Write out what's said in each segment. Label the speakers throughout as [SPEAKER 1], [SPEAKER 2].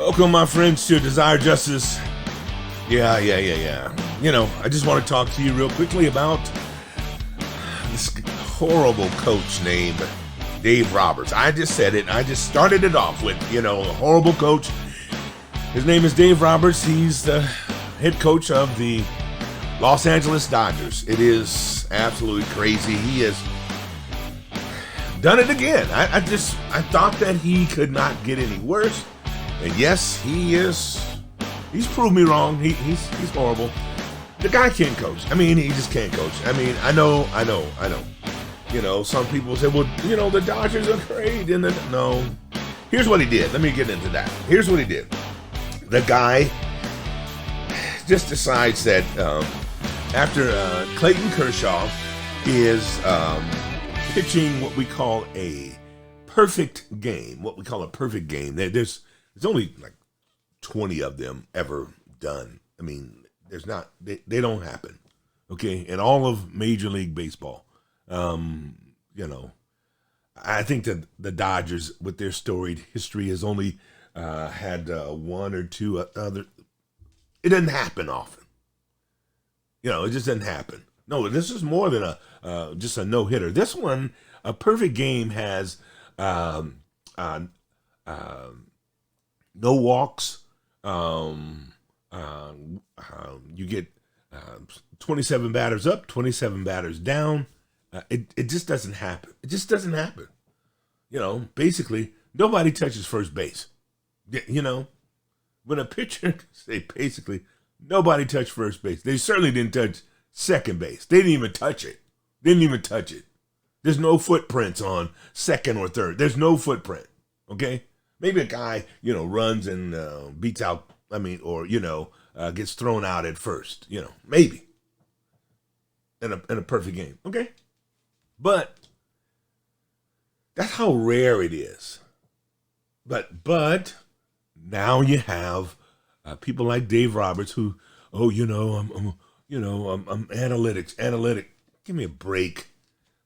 [SPEAKER 1] Welcome, my friends, to Desire Justice. Yeah. I just want to talk to you real quickly about this horrible coach named Dave Roberts. I just said it. I just started it off with, a horrible coach. His name is Dave Roberts. He's the head coach of the Los Angeles Dodgers. It is absolutely crazy. He has done it again. I thought that he could not get any worse. And yes, he's proved me wrong. He's horrible. The guy can't coach. He just can't coach. I know. Some people say, well, the Dodgers are great. And no. Here's what he did. Let me get into that. Here's what he did. The guy just decides that after Clayton Kershaw is pitching what we call a perfect game, there's only like 20 of them ever done. They don't happen. Okay. In all of Major League Baseball. I think that the Dodgers, with their storied history, has only had one or two other. It doesn't happen often. It just doesn't happen. No, this is more than just a no-hitter. This one, a perfect game, has no walks. You get 27 batters up, 27 batters down. It just doesn't happen. It just doesn't happen. Basically, nobody touches first base. When a pitcher say basically nobody touched first base, they certainly didn't touch second base. They didn't even touch it. There's no footprints on second or third. There's no footprint. Okay, maybe a guy runs and beats out. Gets thrown out at first. Maybe in a perfect game. Okay, but that's how rare it is. But now you have people like Dave Roberts who, I'm analytics. Give me a break.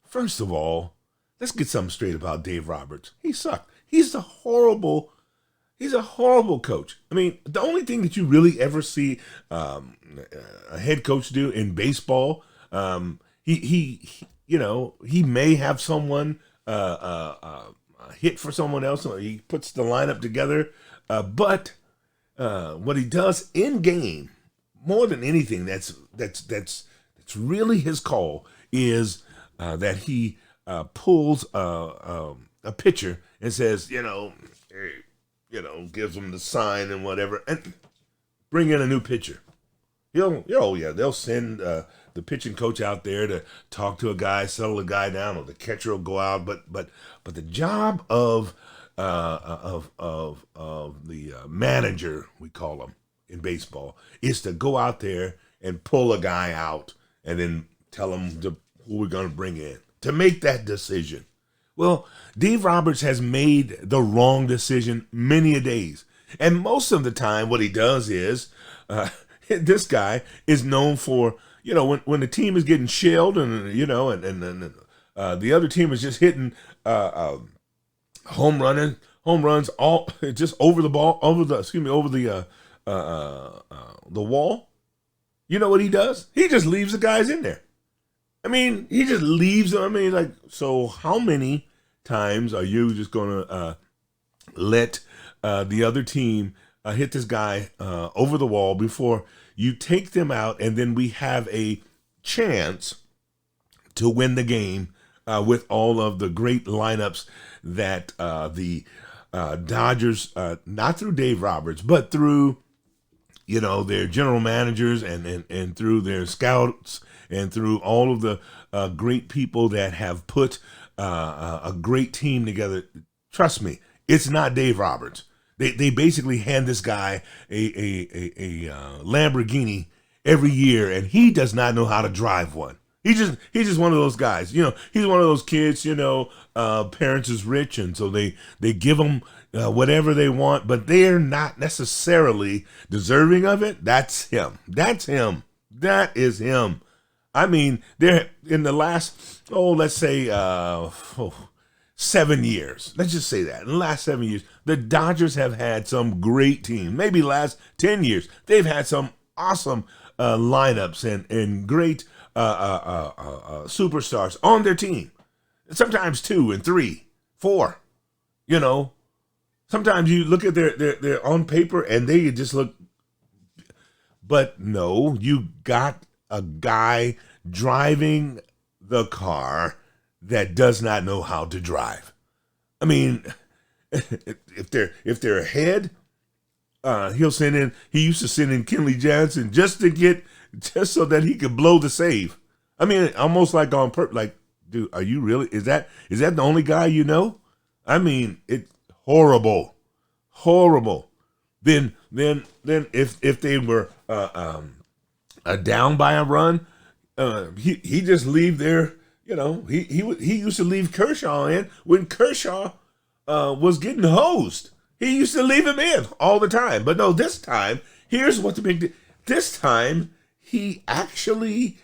[SPEAKER 1] First of all, let's get something straight about Dave Roberts. He sucked. He's a horrible coach. The only thing that you really ever see a head coach do in baseball, he may have someone hit for someone else, or he puts the lineup together. But what he does in game, more than anything, that's really his call, is that he pulls a pitcher and says, gives him the sign and whatever, and bring in a new pitcher. They'll send the pitching coach out there to talk to a guy, settle a guy down, or the catcher will go out. But the job of the manager, we call them in baseball, is to go out there and pull a guy out and then tell him who we're going to bring in to make that decision. Well, Dave Roberts has made the wrong decision many a days. And most of the time what he does is, this guy is known for, when the team is getting shelled and the other team is just hitting home runs all just over the ball, over the wall. You know what he does? He just leaves the guys in there. He just leaves them. So how many times are you just going to let the other team hit this guy over the wall before you take them out, and then we have a chance to win the game with all of the great lineups that the Dodgers, not through Dave Roberts, but through their general managers and through their scouts and through all of the great people that have put a great team together. Trust me, it's not Dave Roberts. They basically hand this guy a Lamborghini every year, and he does not know how to drive one. He's just one of those guys. He's one of those kids. Parents is rich, and so they give him whatever they want, but they're not necessarily deserving of it. That's him. That is him. They're in the last, let's say 7 years. Let's just say that. In the last 7 years, the Dodgers have had some great teams. Maybe last 10 years, they've had some awesome lineups and great superstars on their team. Sometimes 2 and 3, 4. You know, sometimes you look at their on paper and they just look. But no, you got a guy driving the car that does not know how to drive. I mean, if they're ahead, he'll send in. He used to send in Kenley Jansen just so that he could blow the save. I mean, almost like on purpose. Like, dude, are you really? Is that the only guy you know? I mean, it's horrible. Then if they were down by a run, he just leave there. You know, he used to leave Kershaw in when Kershaw was getting hosed. He used to leave him in all the time. But no, this time, here's what the big deal. This time, he actually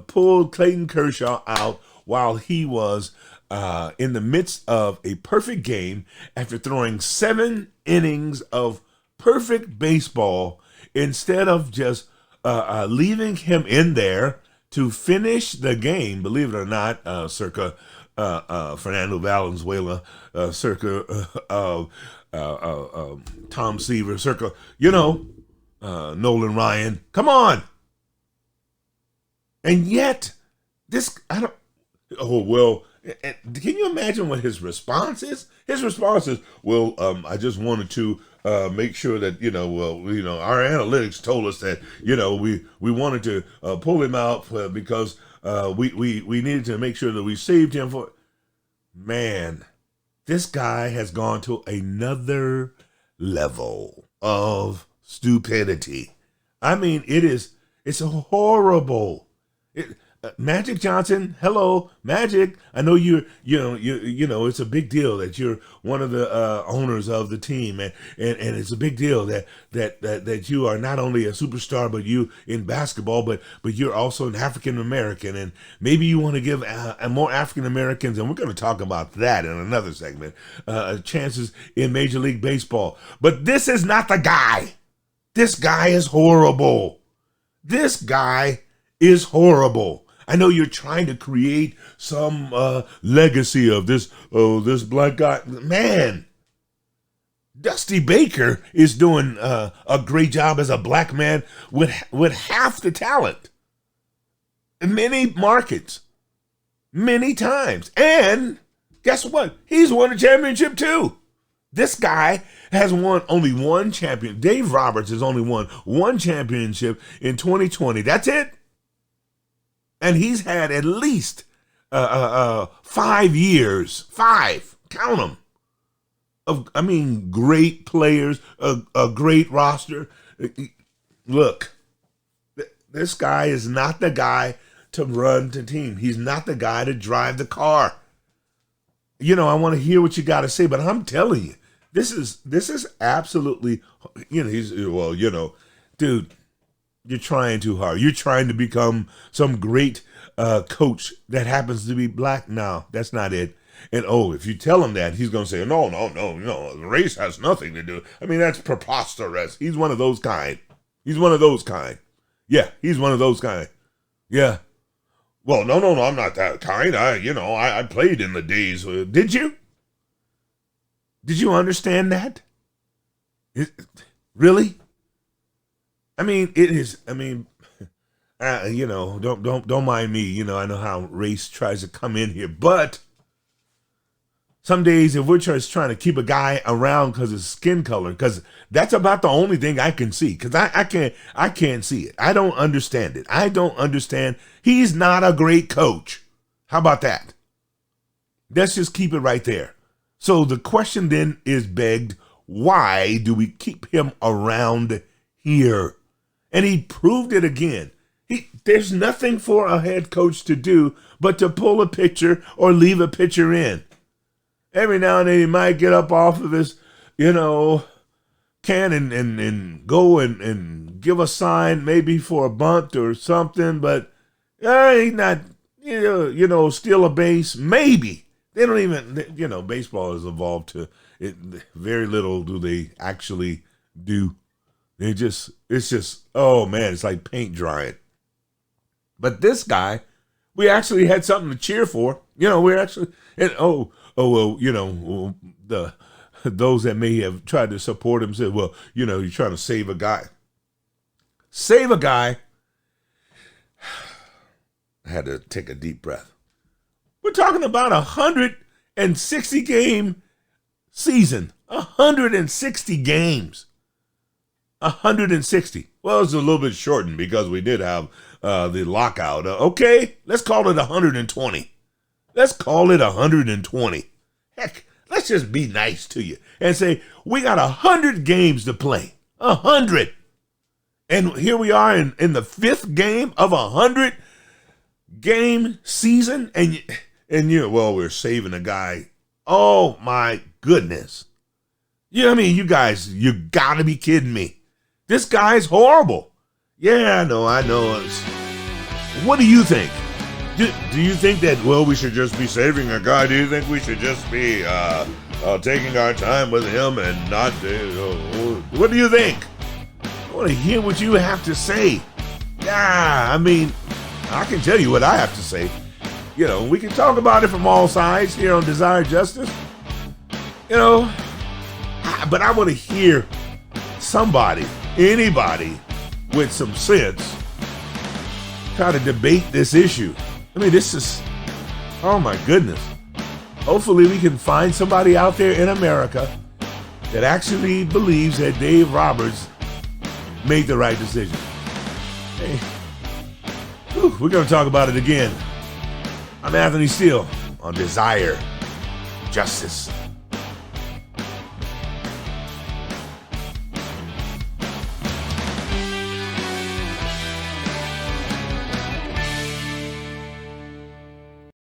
[SPEAKER 1] pulled Clayton Kershaw out while he was in the midst of a perfect game after throwing 7 innings of perfect baseball instead of just leaving him in there to finish the game, believe it or not, circa Fernando Valenzuela, circa Tom Seaver, circa, Nolan Ryan. Come on. And yet, can you imagine what his response is? His response is, well, I just wanted to make sure that, our analytics told us that, we wanted to pull him out because we needed to make sure that we saved him for. Man, this guy has gone to another level of stupidity. I mean, it's horrible. Magic Johnson, hello, Magic. I know it's a big deal that you're one of the owners of the team, and it's a big deal that you are not only a superstar, but you in basketball, but you're also an African American, and maybe you want to give more African Americans, and we're going to talk about that in another segment, chances in Major League Baseball. But this is not the guy. This guy is horrible. This guy is horrible. I know you're trying to create some legacy of this black guy. Man, Dusty Baker is doing a great job as a black man with half the talent in many markets, many times. And guess what? He's won a championship too. This guy has won only one champion. Dave Roberts has only won one championship in 2020. That's it. And he's had at least 5 years, count them, of great players, a great roster. Look, this guy is not the guy to run the team. He's not the guy to drive the car. I want to hear what you got to say, but I'm telling you, this is absolutely, dude. You're trying too hard. You're trying to become some great coach that happens to be black. No, that's not it. And if you tell him that, he's going to say, no, race has nothing to do. I mean, that's preposterous. He's one of those kind. Yeah, he's one of those kind. Yeah. Well, no, I'm not that kind. I played in the days. Did you? Did you understand that? Really? I mean, it is. I mean, don't mind me. I know how race tries to come in here, but some days if we're just trying to keep a guy around because of skin color, because that's about the only thing I can see. Because I can't see it. I don't understand it. I don't understand. He's not a great coach. How about that? Let's just keep it right there. So the question then is begged: why do we keep him around here? And he proved it again. There's nothing for a head coach to do but to pull a pitcher or leave a pitcher in. Every now and then he might get up off of his, can and go and give a sign maybe for a bunt or something, but he's not, steal a base. Maybe. They don't even, baseball has evolved to it. Very little do they actually do. It's just, oh man, it's like paint drying. But this guy, we actually had something to cheer for. We're actually, and those that may have tried to support him said, well, you're trying to save a guy. Save a guy. I had to take a deep breath. We're talking about 160 game season. 160 games. 160. Well, it's a little bit shortened because we did have the lockout. Okay, let's call it 120. Let's call it 120. Heck, let's just be nice to you and say we got 100 games to play. 100. And here we are in the 5th game of 100 game season, and we're saving a guy. Oh my goodness. You guys, you gotta be kidding me. This guy's horrible. Yeah, I know. What do you think? Do you think that, we should just be saving a guy? Do you think we should just be taking our time with him and not, what do you think? I want to hear what you have to say. Yeah, I can tell you what I have to say. We can talk about it from all sides here on Desire Justice. But I want to hear anybody with some sense try to debate this issue. This is, oh my goodness. Hopefully we can find somebody out there in America that actually believes that Dave Roberts made the right decision. Hey, we're going to talk about it again. I'm Anthony Steele on Desire Justice.